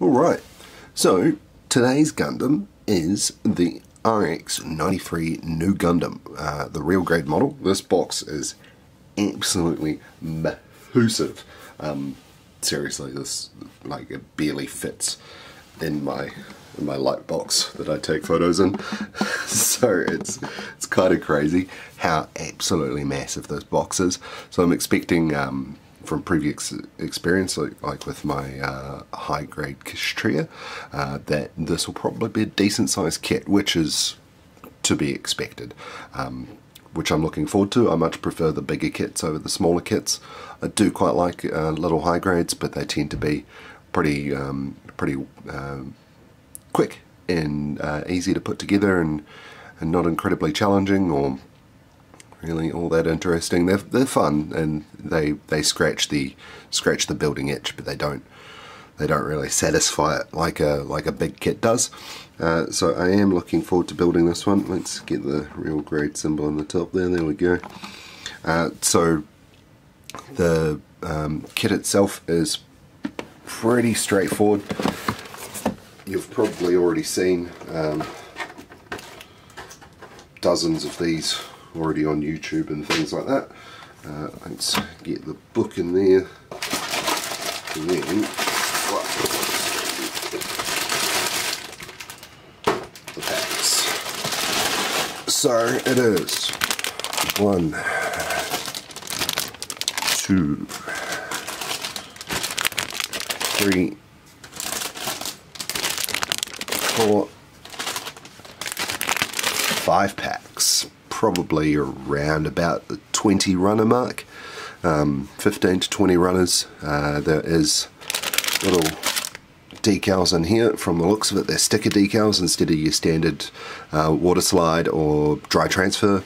Alright, so today's Gundam is the RX-93 Nu Gundam, the real grade model. This box is absolutely massive. Seriously, this it barely fits in my light box that I take photos in. So it's kind of crazy how absolutely massive this box is. So I'm expecting from previous experience, like with my high grade Kastria, that this will probably be a decent sized kit, which is to be expected, which I'm looking forward to. I much prefer the bigger kits over the smaller kits. I do quite like little high grades, but they tend to be pretty quick and easy to put together, and not incredibly challenging or really all that interesting. They're fun, and they scratch the building itch, but they don't really satisfy it like a big kit does. So I am looking forward to building this one. Let's get the real grade symbol on the top there. There we go. So the kit itself is pretty straightforward. You've probably already seen dozens of these already on YouTube and things like that. Let's get the book in there. And then the packs. So it is 1, 2, 3, 4, 5 packs, probably around about the 20 runner mark, 15 to 20 runners. There is little decals in here. From the looks of it, they're sticker decals instead of your standard water slide or dry transfer.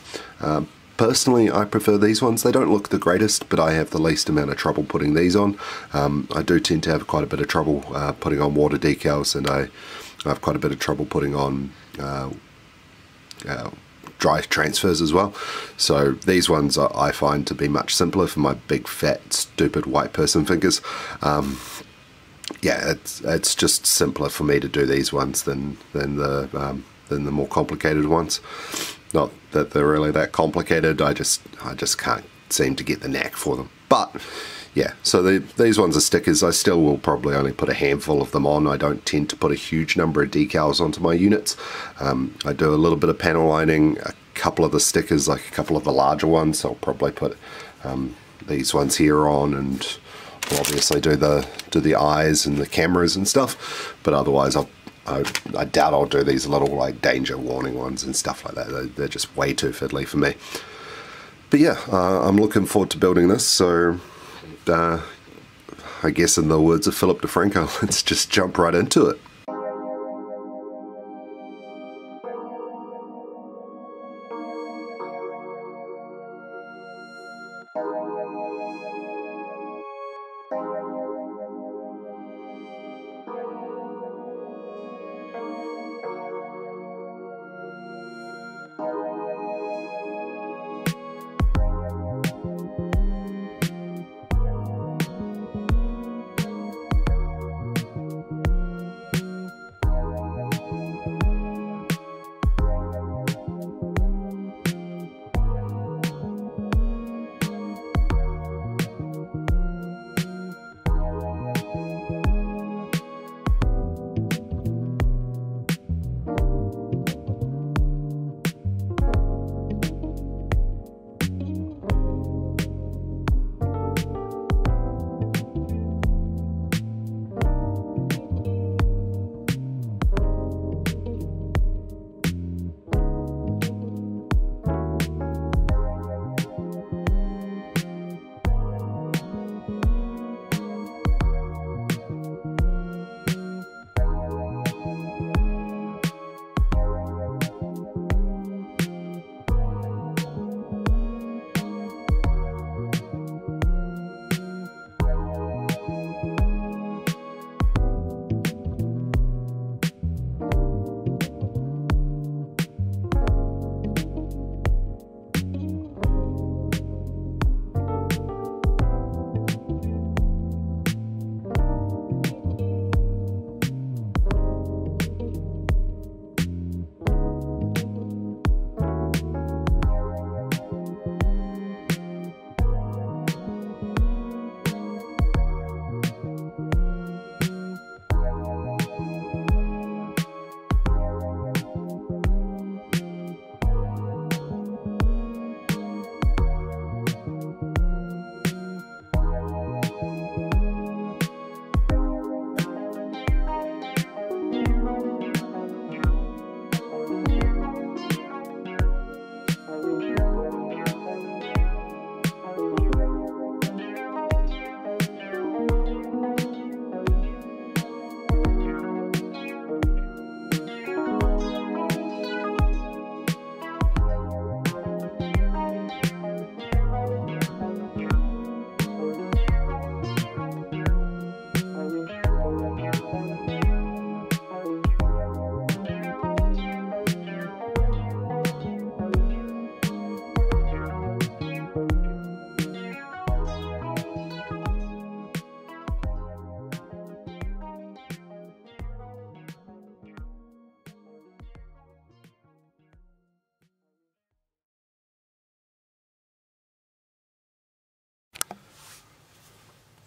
Personally, I prefer these ones. They don't look the greatest, but I have the least amount of trouble putting these on. I do tend to have quite a bit of trouble putting on water decals, and I have quite a bit of trouble putting on dry transfers as well. So these ones I find to be much simpler for my big fat stupid white person fingers. Yeah, it's just simpler for me to do these ones than the more complicated ones. Not that they're really that complicated, I just can't seem to get the knack for them. But yeah, so these ones are stickers. I still will probably only put a handful of them on. I don't tend to put a huge number of decals onto my units. I do a little bit of panel lining, a couple of the stickers, like a couple of the larger ones. I'll probably put these ones here on, and we'll obviously do the eyes and the cameras and stuff. But otherwise, I doubt I'll do these little like danger warning ones and stuff like that. They're just way too fiddly for me. But yeah, I'm looking forward to building this. So I guess in the words of Philip DeFranco, let's just jump right into it.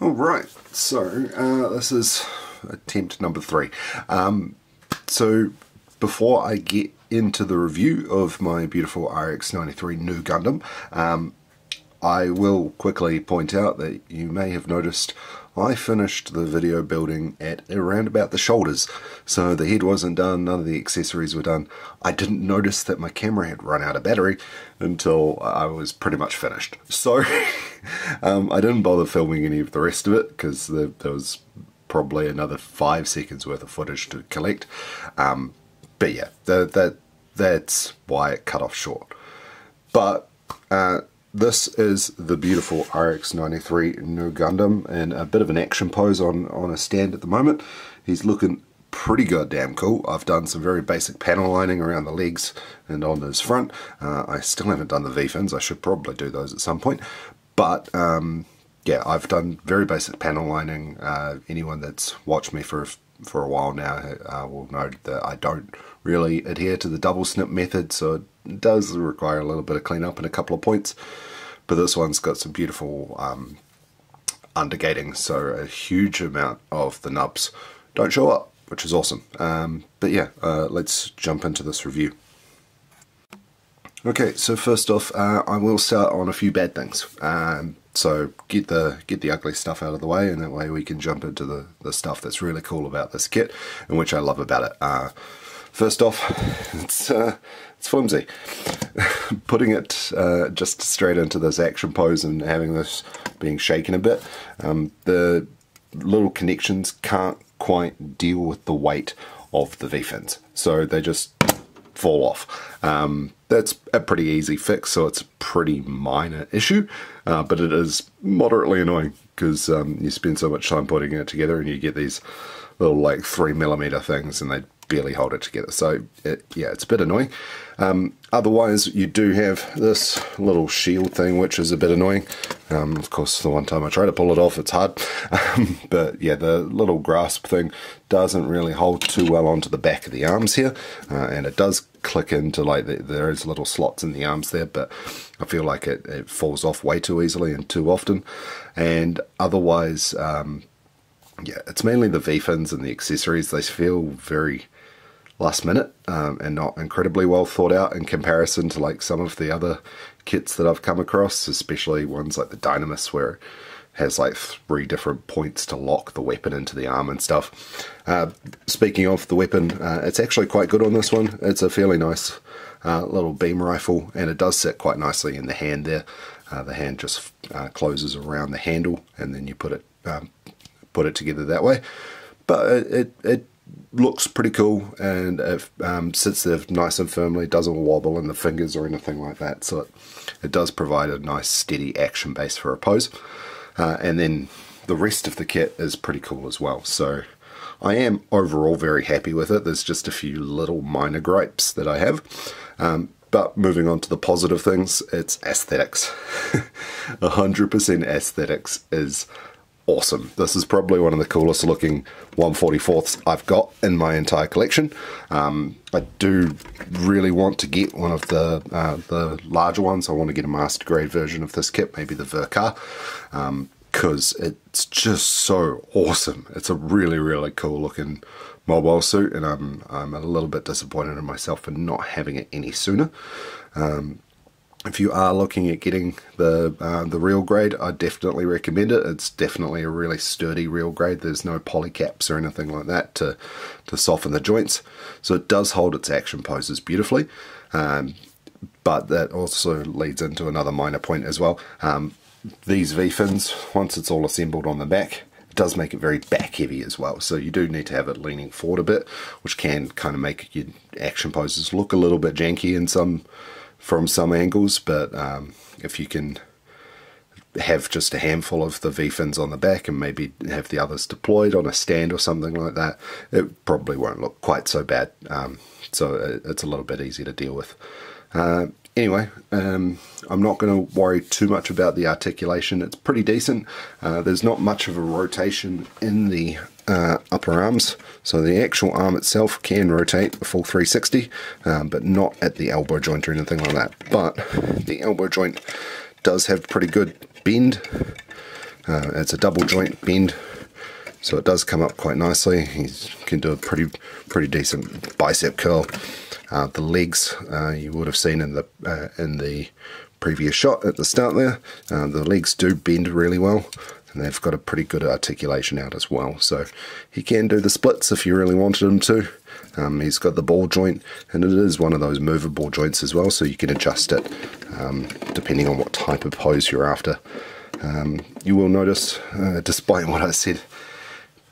Alright, so this is attempt number 3. So before I get into the review of my beautiful RX-93 Nu Gundam, I will quickly point out that you may have noticed I finished the video building at around about the shoulders. So the head wasn't done, none of the accessories were done. I didn't notice that my camera had run out of battery until I was pretty much finished. So I didn't bother filming any of the rest of it because there was probably another 5 seconds worth of footage to collect. But yeah, that's why it cut off short. But this is the beautiful RX-93 Nu Gundam in a bit of an action pose on a stand at the moment. He's looking pretty goddamn cool. I've done some very basic panel lining around the legs and on his front. I still haven't done the V-fins. I should probably do those at some point. But yeah, I've done very basic panel lining. Anyone that's watched me for a while now will know that I don't really adhere to the double snip method, so it does require a little bit of cleanup in a couple of points. But this one's got some beautiful undergating, so a huge amount of the nubs don't show up, which is awesome. But yeah, let's jump into this review. Okay, so first off, I will start on a few bad things. So get the ugly stuff out of the way, and that way we can jump into the stuff that's really cool about this kit and which I love about it. First off, it's flimsy. Putting it just straight into this action pose and having this being shaken a bit, the little connections can't quite deal with the weight of the V-fins, so they just fall off. That's a pretty easy fix, so it's a pretty minor issue, but it is moderately annoying because you spend so much time putting it together and you get these little like 3mm things and they barely hold it together. So yeah, it's a bit annoying. Otherwise, you do have this little shield thing, which is a bit annoying. Of course, the one time I try to pull it off, it's hard. But yeah, the little grasp thing doesn't really hold too well onto the back of the arms here, and it does click into, like, there is little slots in the arms there, but I feel like it falls off way too easily and too often. And otherwise, yeah, it's mainly the V-fins and the accessories. They feel very last minute and not incredibly well thought out in comparison to like some of the other kits that I've come across, especially ones like the Dynamis, where it has like 3 different points to lock the weapon into the arm and stuff. Speaking of the weapon, it's actually quite good on this one. It's a fairly nice little beam rifle, and it does sit quite nicely in the hand there. The hand just closes around the handle, and then you put it together that way. But it looks pretty cool, and it sits there nice and firmly, doesn't wobble in the fingers or anything like that, so it does provide a nice steady action base for a pose. And then the rest of the kit is pretty cool as well, so I am overall very happy with it. There's just a few little minor gripes that I have, but moving on to the positive things, it's aesthetics. 100% aesthetics is awesome. This is probably one of the coolest looking 1/44ths I've got in my entire collection. I do really want to get one of the larger ones. I want to get a master grade version of this kit, maybe the Verka, because it's just so awesome. It's a really, really cool looking mobile suit, and I'm a little bit disappointed in myself for not having it any sooner. If you are looking at getting the real grade, I definitely recommend it. It's definitely a really sturdy real grade. There's no polycaps or anything like that to soften the joints. So it does hold its action poses beautifully. But that also leads into another minor point as well. These V-fins, once it's all assembled on the back, it does make it very back heavy as well. So you do need to have it leaning forward a bit, which can kind of make your action poses look a little bit janky from some angles, but if you can have just a handful of the V-fins on the back and maybe have the others deployed on a stand or something like that, it probably won't look quite so bad. So it's a little bit easier to deal with. Anyway, I'm not going to worry too much about the articulation. It's pretty decent. There's not much of a rotation in the upper arms, so the actual arm itself can rotate a full 360, but not at the elbow joint or anything like that. But the elbow joint does have pretty good bend, It's a double joint bend, so it does come up quite nicely. He can do a pretty decent bicep curl. The legs you would have seen in the previous shot at the start there. The legs do bend really well, and they've got a pretty good articulation out as well. So he can do the splits if you really wanted him to. He's got the ball joint, and it is one of those movable joints as well, so you can adjust it depending on what type of pose you're after. You will notice, despite what I said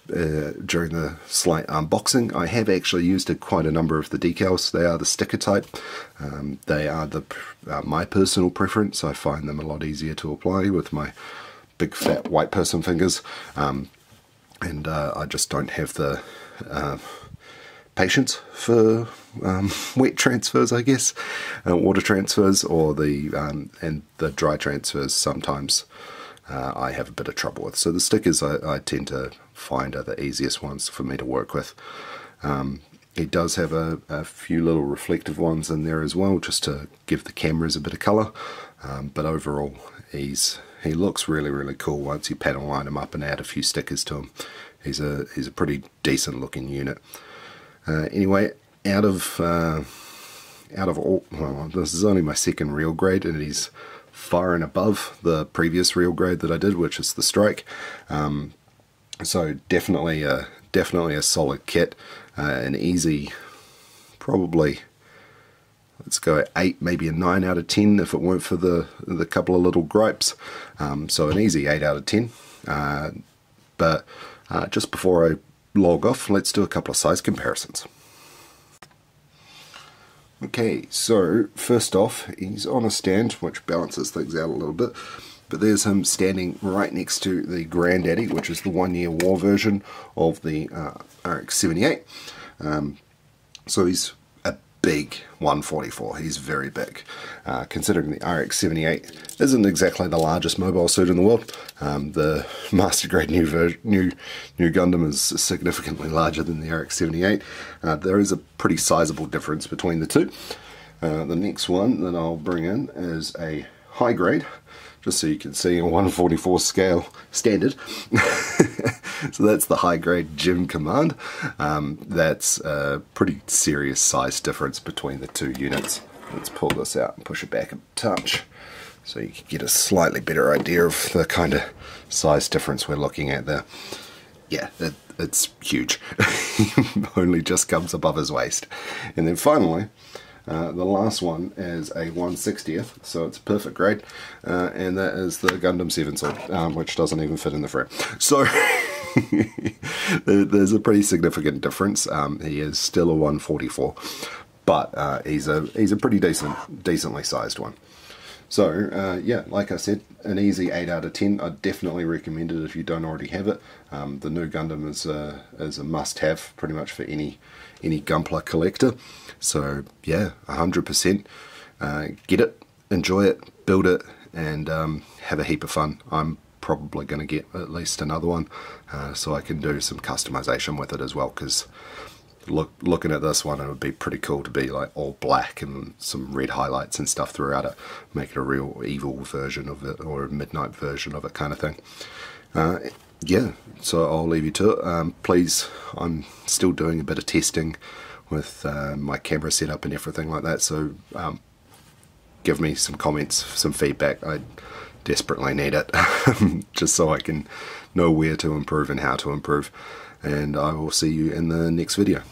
during the slight unboxing, I have actually used quite a number of the decals. They are the sticker type. They are my personal preference. I find them a lot easier to apply with my big fat white person fingers, and I just don't have the patience for wet transfers, I guess, water transfers, or and the dry transfers sometimes I have a bit of trouble with. So the stickers I tend to find are the easiest ones for me to work with. He does have a few little reflective ones in there as well, just to give the cameras a bit of colour, but overall he looks really cool once you panel line him up and add a few stickers to him. He's a pretty decent looking unit. Anyway, out of all, well, this is only my second real grade, and he's far and above the previous real grade that I did, which is the Strike. So definitely a solid kit, an easy, probably, let's go 8, maybe a 9 out of 10 if it weren't for the couple of little gripes. So an easy 8 out of 10. But just before I log off, let's do a couple of size comparisons. Okay, so first off, he's on a stand, which balances things out a little bit, but there's him standing right next to the Granddaddy, which is the 1 Year War version of the RX-78. So he's a big 144, he's very big. Considering the RX-78 isn't exactly the largest mobile suit in the world, the Master Grade Nu Gundam is significantly larger than the RX-78. There is a pretty sizable difference between the two. The next one that I'll bring in is a high grade, just so you can see a 144 scale standard. So that's the high grade Gym Command. That's a pretty serious size difference between the two units. Let's pull this out and push it back a touch so you can get a slightly better idea of the kind of size difference we're looking at there. Yeah, it's huge. Only just comes above his waist. And then finally, the last one is a 1/60th, so it's a perfect grade, and that is the Gundam 7 sword, which doesn't even fit in the frame. So there's a pretty significant difference. He is still a 144, but he's a pretty decently sized one. So yeah, like I said, an easy 8 out of 10. I'd definitely recommend it if you don't already have it. The Nu Gundam is a must-have pretty much for any Gunpla collector. So yeah, 100%. Get it, enjoy it, build it, and have a heap of fun. I'm probably going to get at least another one, so I can do some customization with it as well, because looking at this one, it would be pretty cool to be like all black and some red highlights and stuff throughout it, make it a real evil version of it, or a midnight version of it kind of thing. Yeah, so I'll leave you to it. Please, I'm still doing a bit of testing with my camera setup and everything like that, so give me some comments, some feedback. I desperately need it, just so I can know where to improve and how to improve. And I will see you in the next video.